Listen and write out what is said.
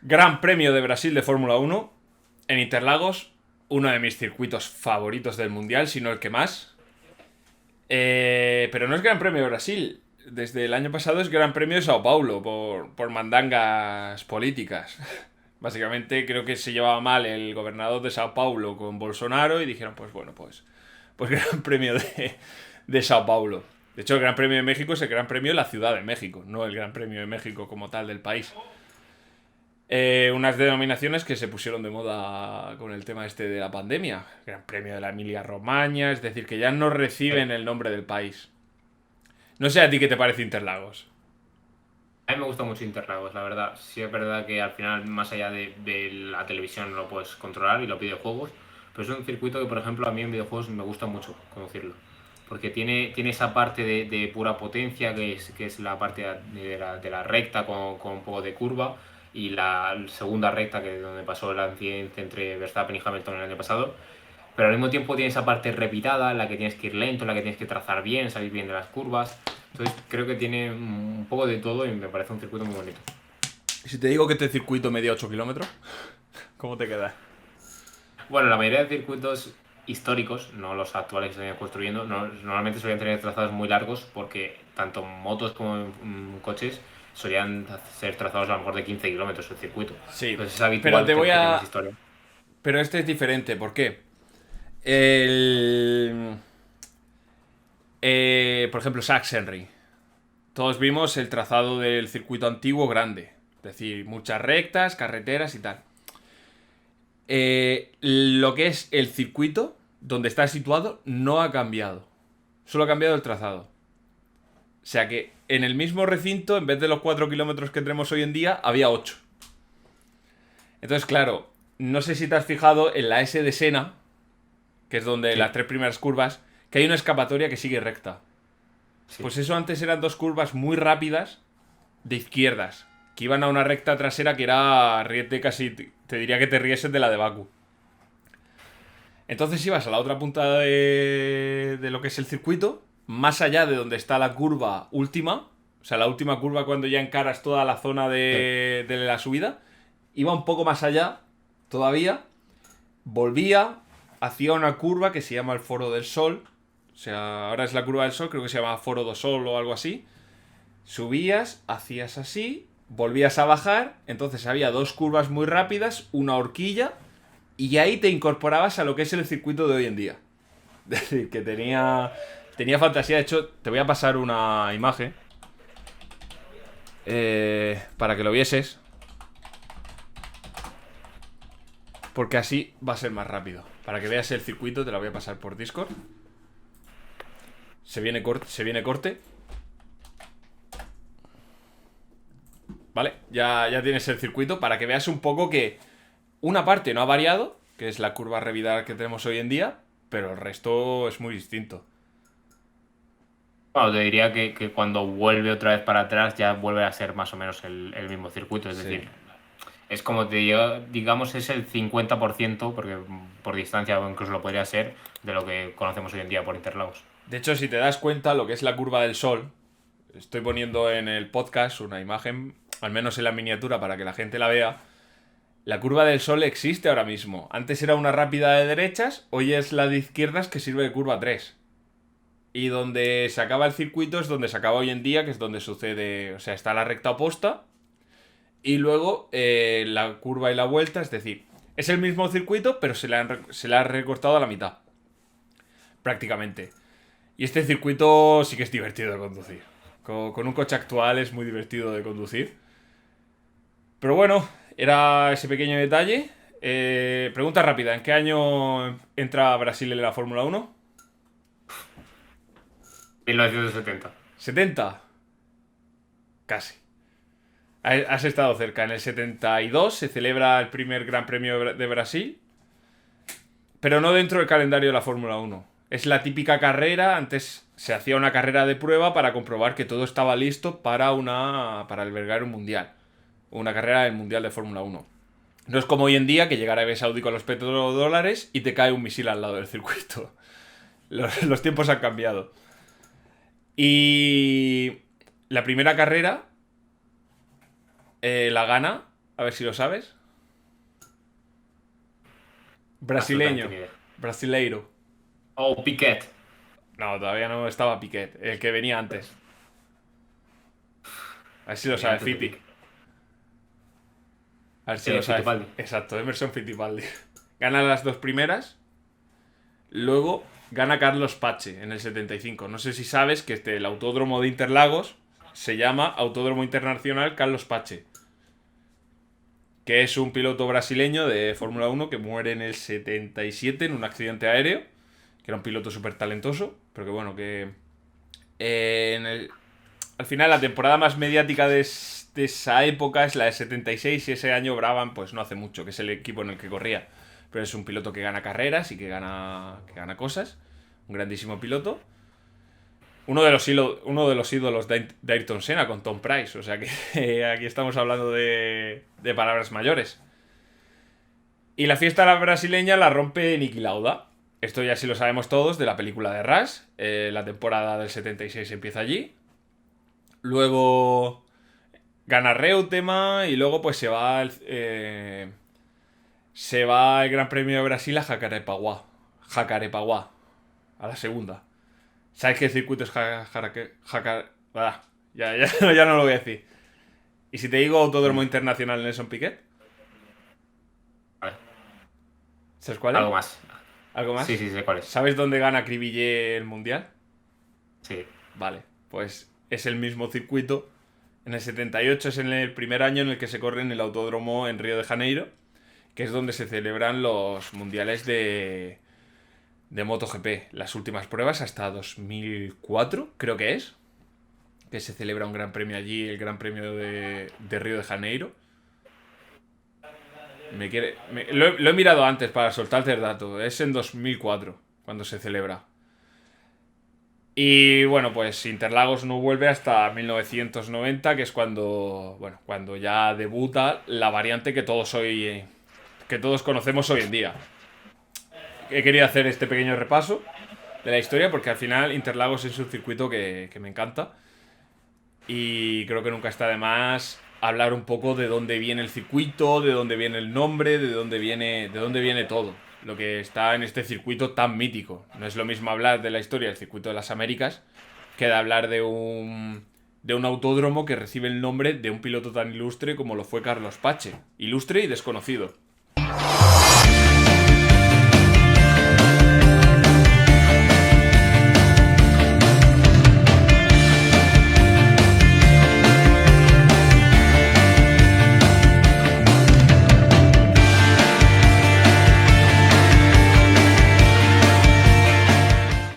Gran Premio de Brasil de Fórmula Uno en Interlagos, uno de mis circuitos favoritos del mundial, si no el que más. Pero no es Gran Premio de Brasil. Desde el año pasado es Gran Premio de Sao Paulo por mandangas políticas. Básicamente creo que se llevaba mal el gobernador de Sao Paulo con Bolsonaro y dijeron, pues bueno, pues Gran Premio de Sao Paulo. De hecho, el Gran Premio de México es el Gran Premio de la Ciudad de México, no el Gran Premio de México como tal del país. Unas denominaciones que se pusieron de moda con el tema este de la pandemia. Gran Premio de la Emilia Romagna, es decir, que ya no reciben el nombre del país. No sé a ti qué te parece Interlagos. A mí me gusta mucho Interlagos, la verdad. Sí es verdad que al final, más allá de la televisión, no lo puedes controlar y los videojuegos, pero es un circuito que, por ejemplo, a mí en videojuegos me gusta mucho conducirlo. Porque tiene esa parte de pura potencia, que es la parte de la recta con un poco de curva, y la segunda recta, que es donde pasó el accidente entre Verstappen y Hamilton el año pasado. Pero al mismo tiempo tiene esa parte repitada en la que tienes que ir lento, en la que tienes que trazar bien, salir bien de las curvas. Entonces creo que tiene un poco de todo y me parece un circuito muy bonito. Si te digo que este circuito media 8 kilómetros, ¿cómo te quedas? Bueno, la mayoría de circuitos históricos, no los actuales que se han ido construyendo, normalmente solían tener trazados muy largos porque tanto motos como coches solían ser trazados a lo mejor de 15 kilómetros el circuito. Sí, Entonces es pero habitual te que voy el que tiene más a... historia. Pero este es diferente, ¿por qué? El... por ejemplo, Sachsenring. Todos vimos el trazado del circuito antiguo grande. Es decir, muchas rectas, carreteras y tal. Lo que es el circuito, donde está situado, no ha cambiado. Solo ha cambiado el trazado. O sea que en el mismo recinto, en vez de los 4 kilómetros que tenemos hoy en día, había 8. Entonces, claro, no sé si te has fijado en la S de Sena, que es donde las Sí, tres primeras curvas, que hay una escapatoria que sigue recta. sí. Pues eso antes eran dos curvas muy rápidas de izquierdas, que iban a una recta trasera que era riete casi, te diría que te rieses de la de Baku. Entonces ibas a la otra punta de lo que es el circuito, más allá de donde está la curva última, o sea, la última curva cuando ya encaras toda la zona Sí. de la subida, iba un poco más allá todavía, volvía, hacía una curva que se llama el Foro del Sol, o sea, ahora es la curva del Sol, creo que se llama Foro do Sol o algo así, subías, hacías así, volvías a bajar, entonces había dos curvas muy rápidas, una horquilla, y ahí te incorporabas a lo que es el circuito de hoy en día. Es decir, que tenía fantasía. De hecho, te voy a pasar una imagen para que lo vieses, porque así va a ser más rápido. Para que veas el circuito, te la voy a pasar por Discord. Se viene corte. ¿Vale? Ya tienes el circuito para que veas un poco que una parte no ha variado, que es la curva revidal que tenemos hoy en día, pero el resto es muy distinto. Bueno, te diría que cuando vuelve otra vez para atrás ya vuelve a ser más o menos el mismo circuito. Es Sí. decir, es como te digo, digamos, es el 50%, porque por distancia incluso lo podría ser, de lo que conocemos hoy en día por Interlagos. De hecho, si te das cuenta, lo que es la curva del sol, estoy poniendo en el podcast una imagen, al menos en la miniatura, para que la gente la vea. La curva del sol existe ahora mismo. Antes era una rápida de derechas, hoy es la de izquierdas que sirve de curva 3. Y donde se acaba el circuito es donde se acaba hoy en día, que es donde sucede, o sea, está la recta opuesta. Y luego la curva y la vuelta, es decir, es el mismo circuito, pero se le ha recortado a la mitad, prácticamente. Y este circuito sí que es divertido de conducir. Con un coche actual es muy divertido de conducir. Pero bueno, era ese pequeño detalle. Pregunta rápida, ¿en qué año entra Brasil en la Fórmula Uno? 1970. ¿70? Casi. Has estado cerca. En el 72 se celebra el primer Gran Premio de Brasil, pero no dentro del calendario de la Fórmula Uno. Es la típica carrera, antes se hacía una carrera de prueba para comprobar que todo estaba listo para albergar un mundial. Una carrera del Mundial de Fórmula Uno. No es como hoy en día que llega Arabia Saudí con los petrodólares y te cae un misil al lado del circuito. Los tiempos han cambiado. Y la primera carrera la gana A ver si lo sabes. Brasileño. Absolutamente ni idea. Brasileiro. Oh, Piquet. No, todavía no estaba Piquet. El que venía antes. A ver si lo Venía sabe antes de Fitti. Piquet. A ver si lo sabe. Fittipaldi. Exacto, Emerson Fittipaldi. Gana las dos primeras. Luego gana Carlos Pache en el 75. No sé si sabes que el autódromo de Interlagos se llama Autódromo Internacional Carlos Pache. Que es un piloto brasileño de Fórmula 1 que muere en el 77 en un accidente aéreo. Que era un piloto súper talentoso. Pero que bueno, que... al final la temporada más mediática de esa época es la de 76 y ese año Brabham pues no hace mucho, que es el equipo en el que corría. Pero es un piloto que gana carreras y que gana cosas. Un grandísimo piloto. Uno de los ídolos de Ayrton Senna con Tom Price. O sea que aquí estamos hablando de palabras mayores. Y la fiesta brasileña la rompe Niki Lauda. Esto ya sí lo sabemos todos de la película de Rush. La temporada del 76 empieza allí. Luego gana Reutemann y luego pues se va el Gran Premio de Brasil a Jacarepaguá. A la segunda. ¿Sabes qué circuito es ya no lo voy a decir. ¿Y si te digo Autódromo Internacional Nelson Piquet? Vale. ¿Sabes cuál es? Algo más. ¿Algo más? Sí, sé cuál es. ¿Sabes dónde gana Cribillé el Mundial? Sí. Vale, pues es el mismo circuito. En el 78 es en el primer año en el que se corre en el autódromo en Río de Janeiro, que es donde se celebran los mundiales de MotoGP. Las últimas pruebas hasta 2004, creo que se celebra un gran premio allí, el Gran Premio de Río de Janeiro. Lo he mirado antes para soltarte el dato. Es en 2004 cuando se celebra. Y bueno, pues Interlagos no vuelve hasta 1990, que es cuando ya debuta la variante que todos conocemos hoy en día. He querido hacer este pequeño repaso de la historia porque al final Interlagos es un circuito que me encanta. Y creo que nunca está de más hablar un poco de dónde viene el circuito, de dónde viene el nombre, de dónde viene todo. Lo que está en este circuito tan mítico. No es lo mismo hablar de la historia del circuito de las Américas que de hablar de un autódromo que recibe el nombre de un piloto tan ilustre como lo fue Carlos Pache. Ilustre y desconocido.